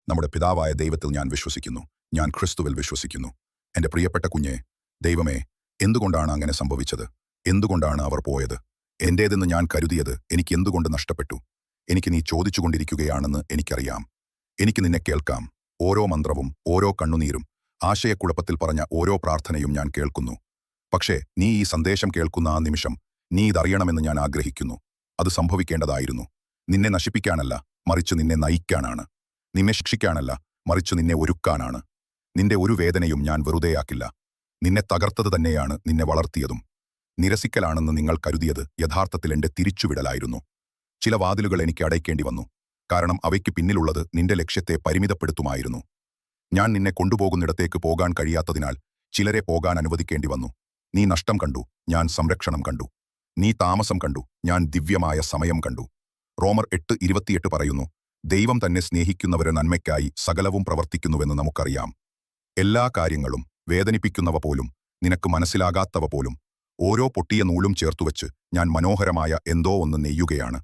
നമ്മുടെ പിതാവായ ദൈവത്തിൽ ഞാൻ വിശ്വസിക്കുന്നു. ഞാൻ ക്രിസ്തുവിൽ വിശ്വസിക്കുന്നു. എന്റെ പ്രിയപ്പെട്ട കുഞ്ഞെ, ദൈവമേ, എന്തുകൊണ്ടാണ് അങ്ങനെ സംഭവിച്ചത്? എന്തുകൊണ്ടാണ് അവർ പോയത്? എന്റേതെന്ന് ഞാൻ കരുതിയത് എനിക്ക് എന്തുകൊണ്ട് നഷ്ടപ്പെട്ടു? എനിക്ക് നീ ചോദിച്ചുകൊണ്ടിരിക്കുകയാണെന്ന് എനിക്കറിയാം. എനിക്ക് നിന്നെ കേൾക്കാം. ഓരോ മന്ത്രവും, ഓരോ കണ്ണുനീരും, ആശയക്കുഴപ്പത്തിൽ പറഞ്ഞ ഓരോ പ്രാർത്ഥനയും ഞാൻ കേൾക്കുന്നു. പക്ഷേ നീ ഈ സന്ദേശം കേൾക്കുന്ന ആ നിമിഷം നീ ഇതറിയണമെന്ന് ഞാൻ ആഗ്രഹിക്കുന്നു. അത് സംഭവിക്കേണ്ടതായിരുന്നു. നിന്നെ നശിപ്പിക്കാനല്ല, മറിച്ച് നിന്നെ നയിക്കാനാണ്. നിന്നെ ശിക്ഷിക്കാനല്ല, മറിച്ച് നിന്നെ ഒരുക്കാനാണ്. നിന്റെ ഒരു വേദനയും ഞാൻ വെറുതെയാക്കില്ല. നിന്നെ തകർത്തത് തന്നെയാണ് നിന്നെ വളർത്തിയതും. നിരസിക്കലാണെന്ന് നിങ്ങൾ കരുതിയത് യഥാർത്ഥത്തിൽ എന്റെ തിരിച്ചുവിടലായിരുന്നു. ചില വാതിലുകൾ എനിക്ക് അടയ്ക്കേണ്ടി വന്നു. കാരണം അവയ്ക്ക് പിന്നിലുള്ളത് നിന്റെ ലക്ഷ്യത്തെ പരിമിതപ്പെടുത്തുമായിരുന്നു. ഞാൻ നിന്നെ കൊണ്ടുപോകുന്നിടത്തേക്ക് പോകാൻ കഴിയാത്തതിനാൽ ചിലരെ പോകാൻ അനുവദിക്കേണ്ടി വന്നു. നീ നഷ്ടം കണ്ടു, ഞാൻ സംരക്ഷണം കണ്ടു. നീ താമസം കണ്ടു, ഞാൻ ദിവ്യമായ സമയം കണ്ടു. റോമർ 8:28 പറയുന്നു, ദൈവം തന്നെ സ്നേഹിക്കുന്നവരെ നന്മയ്ക്കായി സകലവും പ്രവർത്തിക്കുന്നുവെന്ന് നമുക്കറിയാം. എല്ലാ കാര്യങ്ങളും, വേദനിപ്പിക്കുന്നവ പോലും, നിനക്ക് മനസ്സിലാകാത്തവ പോലും, ഓരോ പൊട്ടിയ നൂലും ചേർത്തുവച്ച് ഞാൻ മനോഹരമായ എന്തോ ഒന്ന് നെയ്യുകയാണ്.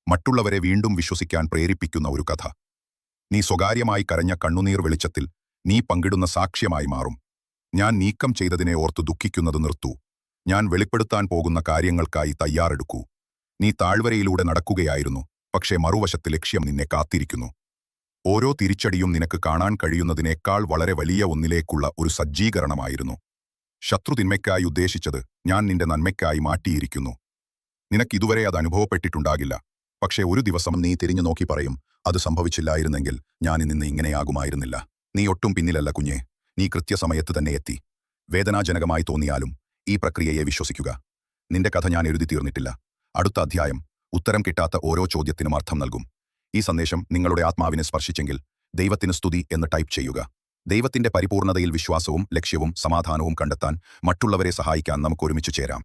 മറ്റുള്ളവരെ വീണ്ടും വിശ്വസിക്കാൻ പ്രേരിപ്പിക്കുന്ന ഒരു കഥ. നീ സ്വകാര്യമായി കരഞ്ഞ കണ്ണുനീർ വെളിച്ചത്തിൽ നീ പങ്കിടുന്ന സാക്ഷ്യമായി മാറും. ഞാൻ നീക്കം ചെയ്തതിനെ ഓർത്ത് ദുഃഖിക്കുന്നത് നിർത്തൂ. ഞാൻ വെളിപ്പെടുത്താൻ പോകുന്ന കാര്യങ്ങൾക്കായി തയ്യാറെടുക്കൂ. നീ താഴ്വരയിലൂടെ നടക്കുകയായിരുന്നു, പക്ഷേ മറുവശത്ത് ലക്ഷ്യം നിന്നെ കാത്തിരിക്കുന്നു. ഓരോ തിരിച്ചടിയും നിനക്ക് കാണാൻ കഴിയുന്നതിനേക്കാൾ വളരെ വലിയ ഒന്നിലേക്കുള്ള ഒരു സജ്ജീകരണമായിരുന്നു. ശത്രു തിന്മയ്ക്കായി ഉദ്ദേശിച്ചത് ഞാൻ നിന്റെ നന്മയ്ക്കായി മാറ്റിയിരിക്കുന്നു. നിനക്കിതുവരെ അത് അനുഭവപ്പെട്ടിട്ടുണ്ടാകില്ല. പക്ഷേ ഒരു ദിവസം നീ തിരിഞ്ഞു നോക്കി പറയും, അത് സംഭവിച്ചില്ലായിരുന്നെങ്കിൽ ഞാൻ ഇന്ന് ഇങ്ങനെയാകുമായിരുന്നില്ല. നീ ഒട്ടും പിന്നിലല്ല കുഞ്ഞേ. നീ കൃത്യസമയത്ത് തന്നെ എത്തി. വേദനാജനകമായി തോന്നിയാലും ഈ പ്രക്രിയയെ വിശ്വസിക്കുക. നിന്റെ കഥ ഞാൻ എഴുതി തീർന്നിട്ടില്ല. അടുത്ത അധ്യായം ഉത്തരം കിട്ടാത്ത ഓരോ ചോദ്യത്തിനും അർത്ഥം നൽകും. ഈ സന്ദേശം നിങ്ങളുടെ ആത്മാവിനെ സ്പർശിച്ചെങ്കിൽ ദൈവത്തിന് സ്തുതി എന്ന് ടൈപ്പ് ചെയ്യുക. ദൈവത്തിന്റെ പരിപൂർണതയിൽ വിശ്വാസവും ലക്ഷ്യവും സമാധാനവും കണ്ടെത്താൻ മറ്റുള്ളവരെ സഹായിക്കാൻ നമുക്ക് ഒരുമിച്ച് ചേരാം.